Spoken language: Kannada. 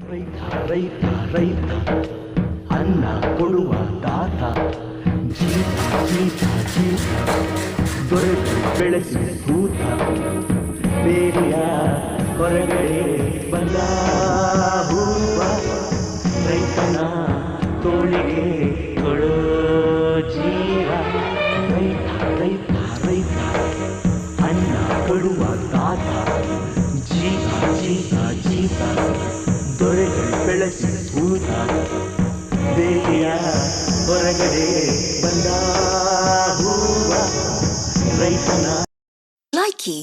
ರೈತ ರೈತ ರೈತ ಅನ್ನ ಕೊಡುವ ತಾತ ಜೀತ ಜೀತ ಜೀತ ದೊರೆತು ಬೆಳೆಸಿ ಭೂತ ಬೇರಿಯ ಹೊರಗಡೆ ಬಂದ ಹೂವ ರೈತನ ತೋಳಿಗೆ ಕೊಡೋ ಜೀವ ರೈತ ರೈತ ರೈತ ಅನ್ನ ಕೊಡುವ ತಾತ ಜೀತ ಜೀತ ಜೀತ ದೊರೆಗಳು ಬೆಳೆಸಿ ಭೂತ ಬೇಲಿಯ ಹೊರಗಡೆ ಬಂದ ಹೂವ ರೈತನ Likey